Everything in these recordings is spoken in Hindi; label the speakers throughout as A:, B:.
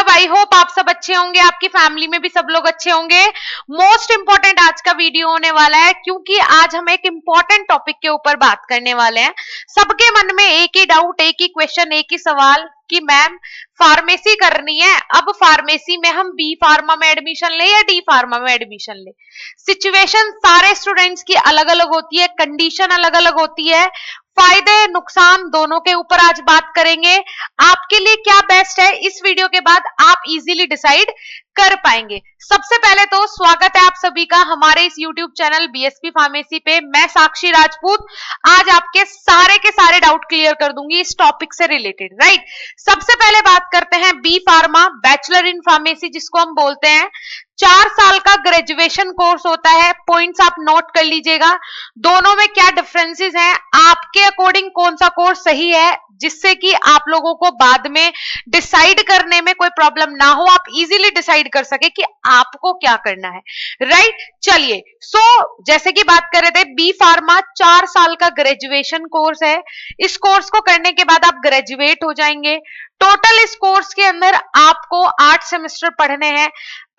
A: सब, आई होप आप सब अच्छे होंगे, आपकी फैमिली में भी सब लोग अच्छे होंगे। मोस्ट इंपॉर्टेंट आज का वीडियो होने वाला है, क्योंकि आज हम एक इंपॉर्टेंट टॉपिक के ऊपर बात करने वाले हैं। सबके मन में एक ही डाउट, एक ही क्वेश्चन, एक ही सवाल कि मैम फार्मेसी करनी है, अब फार्मेसी में हम बी फार्मा में एडमिशन ले या डी फार्मा में एडमिशन ले। सिचुएशन सारे स्टूडेंट्स की अलग अलग होती है, कंडीशन अलग अलग होती है, फायदे नुकसान दोनों के ऊपर आज बात करेंगे। आपके लिए क्या बेस्ट है, इस वीडियो के बाद आप इजीली डिसाइड कर पाएंगे। सबसे पहले तो स्वागत है आप सभी का हमारे इस YouTube चैनल बीएसपी फार्मेसी पे। मैं साक्षी राजपूत आज आपके सारे के सारे डाउट क्लियर कर दूंगी इस टॉपिक से रिलेटेड, राइट। सबसे पहले बात करते हैं B pharma, bachelor in pharmacy जिसको हम बोलते हैं। 4 साल का ग्रेजुएशन कोर्स होता है। पॉइंट्स आप नोट कर लीजिएगा, दोनों में क्या डिफरेंसेस हैं, आपके अकॉर्डिंग कौन सा कोर्स सही है, जिससे कि आप लोगों को बाद में डिसाइड करने में कोई प्रॉब्लम ना हो, आप इजीली डिसाइड कर सके कि आपको क्या करना है, राइट। चलिए, जैसे कि बात कर रहे थे, बी फार्मा 4 साल का ग्रेजुएशन कोर्स है। इस कोर्स को करने के बाद आप ग्रेजुएट हो जाएंगे। टोटल इस कोर्स के अंदर आपको 8 सेमेस्टर पढ़ने हैं।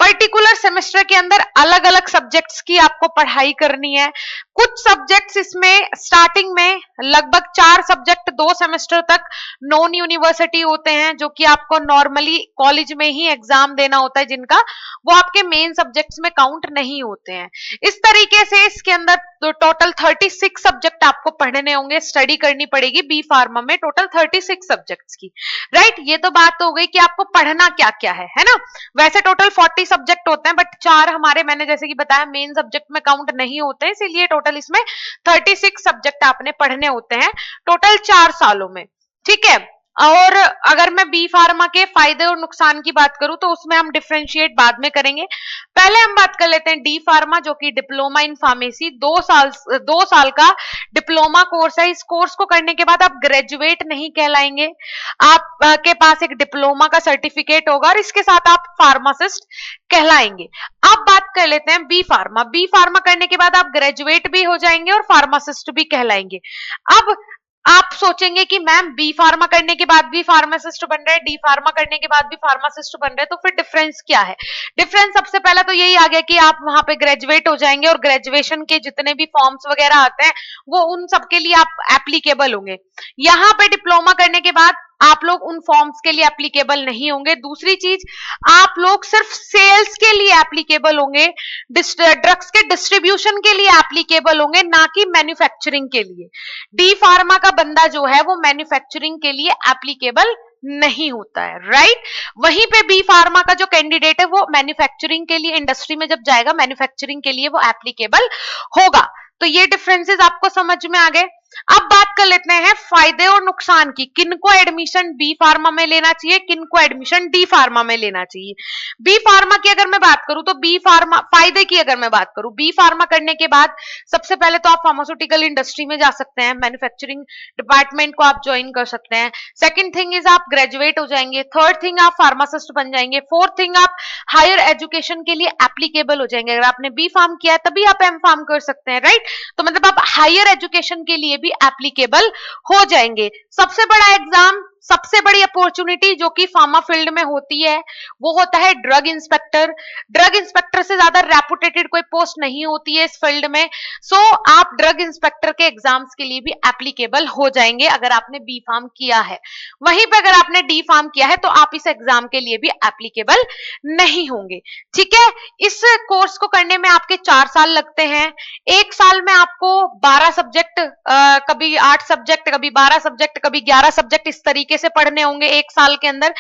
A: पर्टिकुलर सेमेस्टर के अंदर अलग अलग सब्जेक्ट्स की आपको पढ़ाई करनी है। कुछ सब्जेक्ट्स इसमें स्टार्टिंग में लगभग 4 सब्जेक्ट 2 सेमेस्टर तक नॉन यूनिवर्सिटी होते हैं, जो कि आपको नॉर्मली कॉलेज में ही एग्जाम देना होता है, जिनका वो आपके मेन सब्जेक्ट्स में काउंट नहीं होते हैं। इस तरीके से इसके अंदर टोटल 36 सब्जेक्ट आपको पढ़ने होंगे, स्टडी करनी पड़ेगी बी फार्मा में टोटल 36 सब्जेक्ट्स की, राइट। ये तो बात हो गई कि आपको पढ़ना क्या क्या है ना। वैसे टोटल 40 सब्जेक्ट होते हैं, बट 4 हमारे मैंने जैसे कि बताया मेन सब्जेक्ट में काउंट नहीं होते हैं, इसीलिए टोटल इसमें 36 सब्जेक्ट आपने पढ़ने होते हैं टोटल 4 सालों में, ठीक है। और अगर मैं बी फार्मा के फायदे और नुकसान की बात करूं तो उसमें हम डिफरेंशिएट बाद में करेंगे। पहले हम बात कर लेते हैं डी फार्मा, जो कि डिप्लोमा इन फार्मेसी 2 साल का डिप्लोमा कोर्स है। इस कोर्स को करने के बाद आप ग्रेजुएट नहीं कहलाएंगे, आप के पास एक डिप्लोमा का सर्टिफिकेट होगा और इसके साथ आप फार्मासिस्ट कहलाएंगे। अब बात कर लेते हैं बी फार्मा। बी फार्मा करने के बाद आप ग्रेजुएट भी हो जाएंगे और फार्मासिस्ट भी कहलाएंगे। अब आप सोचेंगे कि मैम बी फार्मा करने के बाद भी फार्मासिस्ट बन रहे हैं, डी फार्मा करने के बाद भी फार्मासिस्ट बन रहे हैं, तो फिर डिफरेंस क्या है। डिफरेंस सबसे पहला तो यही आ गया कि आप वहां पे ग्रेजुएट हो जाएंगे और ग्रेजुएशन के जितने भी फॉर्म्स वगैरह आते हैं वो उन सबके लिए आप एप्लीकेबल होंगे। यहाँ पे डिप्लोमा करने के बाद आप लोग उन फॉर्म्स के लिए एप्लीकेबल नहीं होंगे। दूसरी चीज, आप लोग सिर्फ सेल्स के लिए एप्लीकेबल होंगे, ड्रग्स के डिस्ट्रीब्यूशन के लिए एप्लीकेबल होंगे, ना कि मैन्युफैक्चरिंग के लिए। डी फार्मा का बंदा जो है वो मैन्युफैक्चरिंग के लिए एप्लीकेबल नहीं होता है, राइट। वहीं पे बी फार्मा का जो कैंडिडेट है वो मैन्युफैक्चरिंग के लिए, इंडस्ट्री में जब जाएगा मैन्युफैक्चरिंग के लिए वो एप्लीकेबल होगा। तो ये डिफरेंसेस आपको समझ में आ गए। अब बात कर लेते हैं फायदे और नुकसान की, किनको एडमिशन बी फार्मा में लेना चाहिए, किनको एडमिशन डी फार्मा में लेना चाहिए। बी फार्मा की अगर मैं बात करूं तो बी फार्मा फायदे की अगर मैं बात करूं, बी फार्मा करने के बाद सबसे पहले तो आप फार्मास्यूटिकल इंडस्ट्री में जा सकते हैं, मैन्युफैक्चरिंग डिपार्टमेंट को आप ज्वाइन कर सकते हैं। सेकंड थिंग इज आप ग्रेजुएट हो जाएंगे। थर्ड थिंग आप फार्मासिस्ट बन जाएंगे। फोर्थ थिंग आप हायर एजुकेशन के लिए एप्लीकेबल हो जाएंगे। अगर आपने बी फार्म किया है तभी आप एम फार्म कर सकते हैं, राइट। तो मतलब आप हायर एजुकेशन के लिए भी एप्लीकेबल हो जाएंगे। सबसे बड़ा एग्जाम, सबसे बड़ी अपॉर्चुनिटी जो कि फार्मा फील्ड में होती है वो होता है ड्रग इंस्पेक्टर। ड्रग इंस्पेक्टर से ज्यादा रेपुटेटेड कोई पोस्ट नहीं होती है इस फील्ड में। सो आप ड्रग इंस्पेक्टर के एग्जाम्स के लिए भी एप्लीकेबल हो जाएंगे अगर आपने बी फार्म किया है। वहीं पे अगर आपने डी फार्म किया है तो आप इस एग्जाम के लिए भी एप्लीकेबल नहीं होंगे, ठीक है। इस कोर्स को करने में आपके 4 साल लगते हैं। 1 साल में आपको 12 सब्जेक्ट, कभी 8 सब्जेक्ट, कभी 12 सब्जेक्ट, कभी 11 सब्जेक्ट इस तरीके से पढ़ने होंगे 1 साल के अंदर।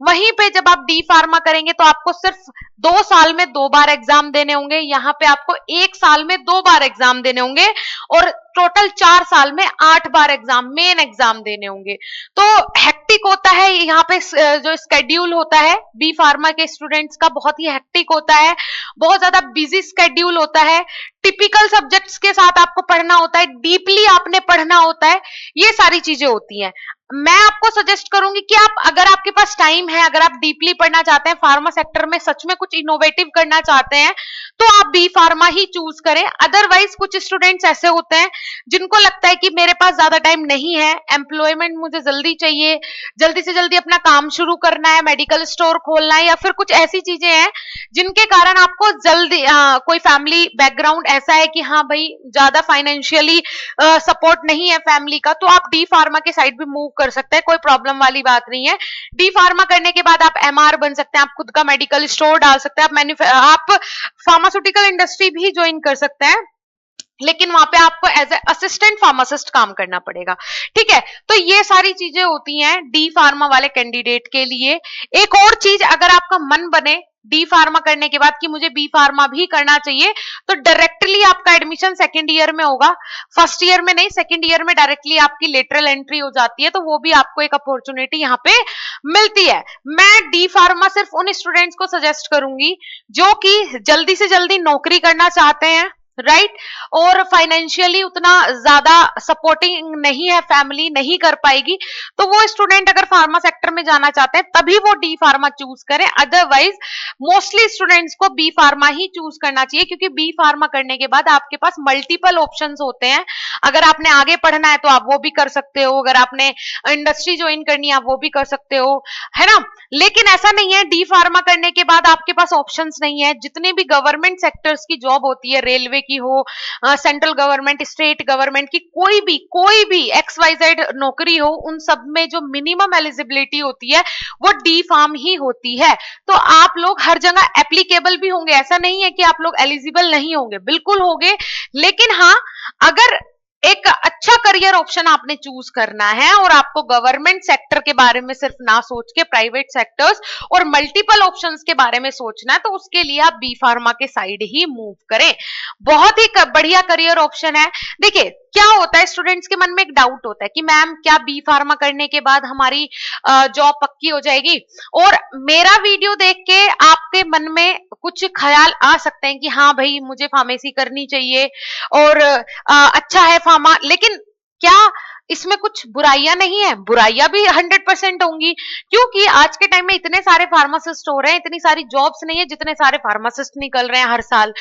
A: वहीं पे जब आप डी फार्मा करेंगे तो आपको सिर्फ 2 साल में 2 बार एग्जाम देने होंगे, यहाँ पे आपको 1 साल में 2 बार एग्जाम देने होंगे और टोटल 4 साल में 8 बार एग्जाम, मेन एग्जाम देने होंगे। तो हेक्टिक होता है यहाँ पे, जो स्केड्यूल होता है बी फार्मा के स्टूडेंट्स का बहुत ही हेक्टिक होता है, बहुत ज्यादा बिजी स्केड्यूल होता है। टिपिकल सब्जेक्ट्स के साथ आपको पढ़ना होता है, डीपली आपने पढ़ना होता है, ये सारी चीजें होती हैं। मैं आपको सजेस्ट करूंगी कि आप, अगर आपके पास टाइम है, अगर आप डीपली पढ़ना चाहते हैं, फार्मा सेक्टर में सच में कुछ इनोवेटिव करना चाहते हैं, तो आप बी फार्मा ही चूज करें। अदरवाइज कुछ स्टूडेंट्स ऐसे होते हैं जिनको लगता है कि मेरे पास ज्यादा टाइम नहीं है, एम्प्लॉयमेंट मुझे जल्दी चाहिए, जल्दी से जल्दी अपना काम शुरू करना है, मेडिकल स्टोर खोलना है, या फिर कुछ ऐसी चीजें हैं जिनके कारण आपको जल्दी कोई फैमिली बैकग्राउंड ऐसा है कि हाँ भाई ज्यादा फाइनेंशियली सपोर्ट नहीं है फैमिली का, तो आप डी फार्मा के साइड भी मूव कर सकते हैं, कोई प्रॉब्लम वाली बात नहीं है। डी फार्मा करने के बाद आप एमआर बन सकते हैं, आप खुद का मेडिकल स्टोर डाल सकते हैं, आप फार्मास्यूटिकल इंडस्ट्री भी ज्वाइन कर सकते हैं, लेकिन वहां पे आपको एज ए असिस्टेंट फार्मासिस्ट काम करना पड़ेगा। ठीक है, तो ये सारी चीजें होती हैं डी फार्मा वाले कैंडिडेट के लिए। एक और चीज, अगर आपका मन बने डी फार्मा करने के बाद कि मुझे बी फार्मा भी करना चाहिए, तो डायरेक्टली आपका एडमिशन सेकंड ईयर में होगा, फर्स्ट ईयर में नहीं, सेकंड ईयर में डायरेक्टली आपकी लेटरल एंट्री हो जाती है, तो वो भी आपको एक अपॉर्चुनिटी यहाँ पे मिलती है। मैं डी फार्मा सिर्फ उन स्टूडेंट्स को सजेस्ट करूंगी जो कि जल्दी से जल्दी नौकरी करना चाहते हैं, राइट, और फाइनेंशियली उतना ज्यादा सपोर्टिंग नहीं है, फैमिली नहीं कर पाएगी, तो वो स्टूडेंट अगर फार्मा सेक्टर में जाना चाहते हैं तभी वो डी फार्मा चूज करें। अदरवाइज मोस्टली स्टूडेंट्स को बी फार्मा ही चूज करना चाहिए, क्योंकि बी फार्मा करने के बाद आपके पास मल्टीपल ऑप्शंस होते हैं। अगर आपने आगे पढ़ना है तो आप वो भी कर सकते हो, अगर आपने इंडस्ट्री ज्वाइन करनी है आप वो भी कर सकते हो, है ना। लेकिन ऐसा नहीं है डी फार्मा करने के बाद आपके पास ऑप्शंस नहीं है। जितने भी गवर्नमेंट सेक्टर्स की जॉब होती है, रेलवे की हो, सेंट्रल गवर्नमेंट, स्टेट गवर्नमेंट की, कोई भी XYZ नौकरी हो, उन सब में जो मिनिमम एलिजिबिलिटी होती है वो डी फार्म ही होती है। तो आप लोग हर जगह एप्लीकेबल भी होंगे, ऐसा नहीं है कि आप लोग एलिजिबल नहीं होंगे, बिल्कुल होंगे। लेकिन हाँ, अगर एक अच्छा करियर ऑप्शन आपने चूज करना है और आपको गवर्नमेंट सेक्टर के बारे में सिर्फ ना सोच के प्राइवेट सेक्टर्स और मल्टीपल ऑप्शंस के बारे में सोचना है, तो उसके लिए आप बी फार्मा के साइड ही मूव करें। बहुत ही बढ़िया करियर ऑप्शन है। देखिए क्या होता है, स्टूडेंट्स के मन में एक डाउट होता है कि मैम क्या बी फार्मा करने के बाद हमारी जॉब पक्की हो जाएगी। और मेरा वीडियो देख के आपके मन में कुछ ख्याल आ सकते हैं कि हाँ भाई मुझे फार्मेसी करनी चाहिए और अच्छा है फार्मा, लेकिन क्या इसमें कुछ बुराइयां नहीं है? बुराइयां भी 100% होंगी, क्योंकि आज के टाइम में इतने सारे फार्मासिस्ट हो रहे हैं, इतनी सारी जॉब्स नहीं है जितने सारे फार्मासिस्ट निकल रहे हैं हर साल।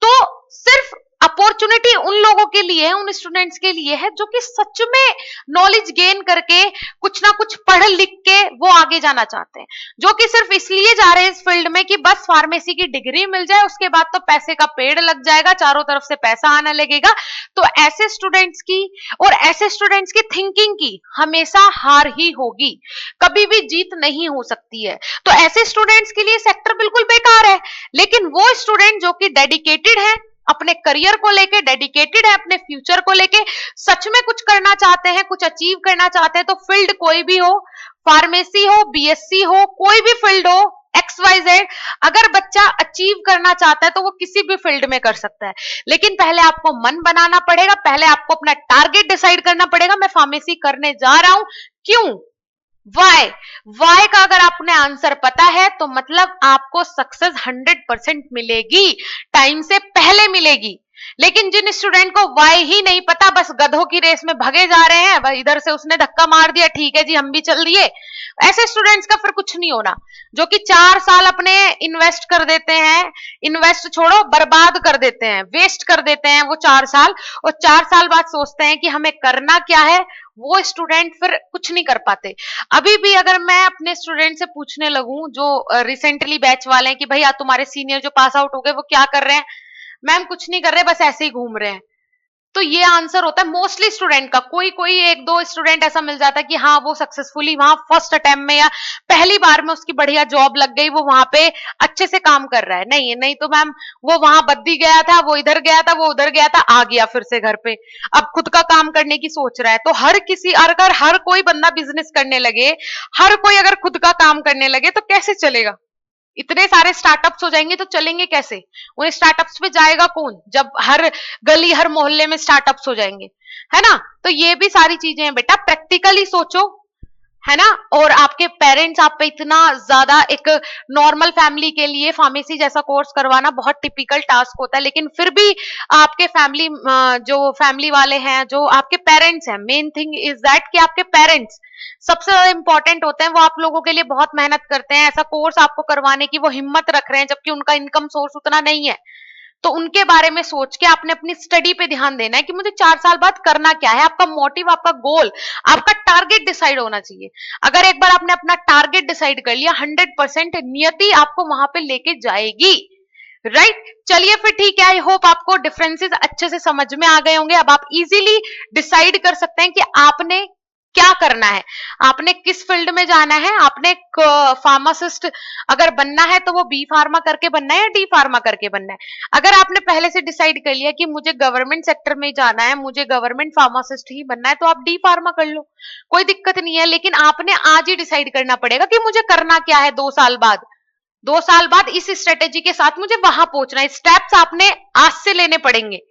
A: तो सिर्फ अपॉर्चुनिटी उन लोगों के लिए है, उन स्टूडेंट्स के लिए है जो कि सच में नॉलेज गेन करके कुछ ना कुछ पढ़ लिख के वो आगे जाना चाहते हैं, जो कि सिर्फ इसलिए जा रहे हैं इस फील्ड में कि बस फार्मेसी की डिग्री मिल जाए, उसके बाद तो पैसे का पेड़ लग जाएगा, चारों तरफ से पैसा आने लगेगा। तो ऐसे स्टूडेंट्स की और ऐसे स्टूडेंट्स की थिंकिंग की हमेशा हार ही होगी, कभी भी जीत नहीं हो सकती है। तो ऐसे स्टूडेंट्स के लिए सेक्टर बिल्कुल बेकार है। लेकिन वो स्टूडेंट जो कि डेडिकेटेड है अपने करियर को लेके, डेडिकेटेड है अपने फ्यूचर को लेके, सच में कुछ करना चाहते हैं, कुछ अचीव करना चाहते हैं, तो फील्ड कोई भी हो, फार्मेसी हो, बीएससी हो, कोई भी फील्ड हो, XYZ, अगर बच्चा अचीव करना चाहता है तो वो किसी भी फील्ड में कर सकता है। लेकिन पहले आपको मन बनाना पड़ेगा, पहले आपको अपना टारगेट डिसाइड करना पड़ेगा, मैं फार्मेसी करने जा रहा हूं, क्यों, वाई का अगर आपने आंसर पता है तो मतलब आपको सक्सेस 100% मिलेगी, टाइम से पहले मिलेगी। लेकिन जिन स्टूडेंट को वाई ही नहीं पता, बस गधों की रेस में भगे जा रहे हैं, इधर से उसने धक्का मार दिया, ठीक है जी हम भी चल दिए, ऐसे स्टूडेंट्स का फिर कुछ नहीं होना। जो कि 4 साल अपने इन्वेस्ट कर देते हैं, इन्वेस्ट छोड़ो बर्बाद कर देते हैं, वेस्ट कर देते हैं वो 4 साल, और 4 साल बाद सोचते हैं कि हमें करना क्या है, वो स्टूडेंट फिर कुछ नहीं कर पाते। अभी भी अगर मैं अपने स्टूडेंट से पूछने लगूं जो रिसेंटली बैच वाले हैं कि भैया तुम्हारे सीनियर जो पास आउट हो गए वो क्या कर रहे हैं, मैम कुछ नहीं कर रहे, बस ऐसे ही घूम रहे हैं, तो ये आंसर होता है मोस्टली स्टूडेंट का। कोई कोई एक दो स्टूडेंट ऐसा मिल जाता है कि हाँ वो सक्सेसफुली वहां फर्स्ट अटेम्प्ट में या पहली बार में उसकी बढ़िया जॉब लग गई, वो वहां पे अच्छे से काम कर रहा है। नहीं तो मैम वो वहां बद्दी गया था, वो इधर गया था, वो उधर गया था, आ गया फिर से घर पे, अब खुद का काम करने की सोच रहा है। तो हर किसी, अगर हर कोई बंदा बिजनेस करने लगे, हर कोई अगर खुद का काम करने लगे तो कैसे चलेगा? इतने सारे स्टार्टअप्स हो जाएंगे तो चलेंगे कैसे? उन स्टार्टअप्स पे जाएगा कौन जब हर गली हर मोहल्ले में स्टार्टअप्स हो जाएंगे, है ना। तो ये भी सारी चीजें हैं बेटा, प्रैक्टिकली सोचो, है ना, और आपके पेरेंट्स आप पे इतना ज्यादा, एक नॉर्मल फैमिली के लिए फार्मेसी जैसा कोर्स करवाना बहुत टिपिकल टास्क होता है, लेकिन फिर भी आपके फैमिली, जो फैमिली वाले हैं, जो आपके पेरेंट्स हैं, मेन थिंग इज दैट कि आपके पेरेंट्स सबसे ज्यादा इंपॉर्टेंट होते हैं। वो आप लोगों के लिए बहुत मेहनत करते हैं, ऐसा कोर्स आपको करवाने की वो हिम्मत रख रहे हैं, जबकि उनका इनकम सोर्स उतना नहीं है। तो उनके बारे में सोच के आपने अपनी स्टडी पे ध्यान देना है कि मुझे 4 साल बाद करना क्या है। आपका मोटिव, आपका गोल, आपका टारगेट डिसाइड होना चाहिए। अगर एक बार आपने अपना टारगेट डिसाइड कर लिया, 100% नियति आपको वहां पे लेके जाएगी। राइट, चलिए फिर ठीक है। आई होप आपको डिफरेंसेस अच्छे से समझ में आ गए होंगे। अब आप इजीली डिसाइड कर सकते हैं कि आपने क्या करना है, आपने किस फील्ड में जाना है। आपने फार्मासिस्ट अगर बनना है तो वो बी फार्मा करके बनना है या डी फार्मा करके बनना है। अगर आपने पहले से डिसाइड कर लिया कि मुझे गवर्नमेंट सेक्टर में जाना है, मुझे गवर्नमेंट फार्मासिस्ट ही बनना है, तो आप डी फार्मा कर लो, कोई दिक्कत नहीं है। लेकिन आपने आज ही डिसाइड करना पड़ेगा कि मुझे करना क्या है 2 साल बाद। 2 साल बाद इस स्ट्रेटेजी के साथ मुझे वहां पहुंचना है। स्टेप्स आपने आज से लेने पड़ेंगे,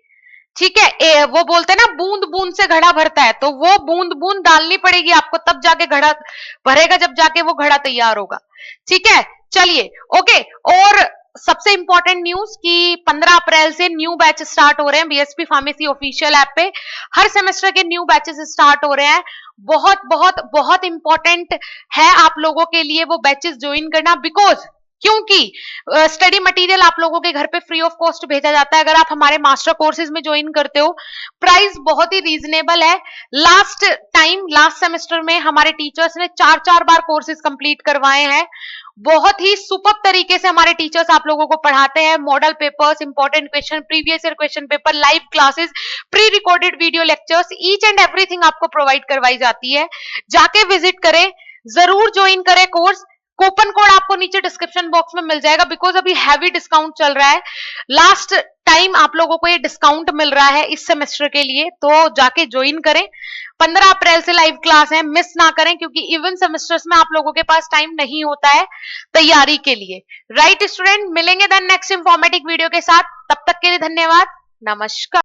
A: ठीक है। वो बोलते हैं ना, बूंद बूंद से घड़ा भरता है, तो वो बूंद बूंद डालनी पड़ेगी आपको, तब जाके घड़ा भरेगा, जब जाके वो घड़ा तैयार होगा। ठीक है, चलिए, ओके। और सबसे इंपॉर्टेंट न्यूज कि 15 अप्रैल से न्यू बैच स्टार्ट हो रहे हैं बीएसपी फार्मेसी ऑफिशियल ऐप पे। हर सेमेस्टर के न्यू बैचेस स्टार्ट हो रहे हैं। बहुत बहुत बहुत इंपॉर्टेंट है आप लोगों के लिए वो बैचेस ज्वाइन करना, बिकॉज क्योंकि स्टडी मटेरियल आप लोगों के घर पे फ्री ऑफ कॉस्ट भेजा जाता है। अगर आप हमारे मास्टर कोर्सेज में ज्वाइन करते हो, प्राइस बहुत ही रीजनेबल है। लास्ट सेमेस्टर में हमारे टीचर्स ने 4 बार कोर्सेज कंप्लीट करवाए हैं। बहुत ही सुपर तरीके से हमारे टीचर्स आप लोगों को पढ़ाते हैं। Model papers, important question, previous year question paper, live classes, pre recorded video lectures, each and everything आपको प्रोवाइड करवाई जाती है। जाके विजिट करें, जरूर ज्वाइन करें कोर्स। कूपन कोड आपको नीचे डिस्क्रिप्शन बॉक्स में मिल जाएगा, बिकॉज अभी हैवी डिस्काउंट चल रहा है। लास्ट टाइम आप लोगों को ये डिस्काउंट मिल रहा है इस सेमेस्टर के लिए, तो जाके ज्वाइन करें। 15 अप्रैल से लाइव क्लास है, मिस ना करें, क्योंकि इवन सेमेस्टर्स में आप लोगों के पास टाइम नहीं होता है तैयारी के लिए। राइट स्टूडेंट, मिलेंगे देन नेक्स्ट इंफॉर्मेटिव वीडियो के साथ। तब तक के लिए धन्यवाद, नमस्कार।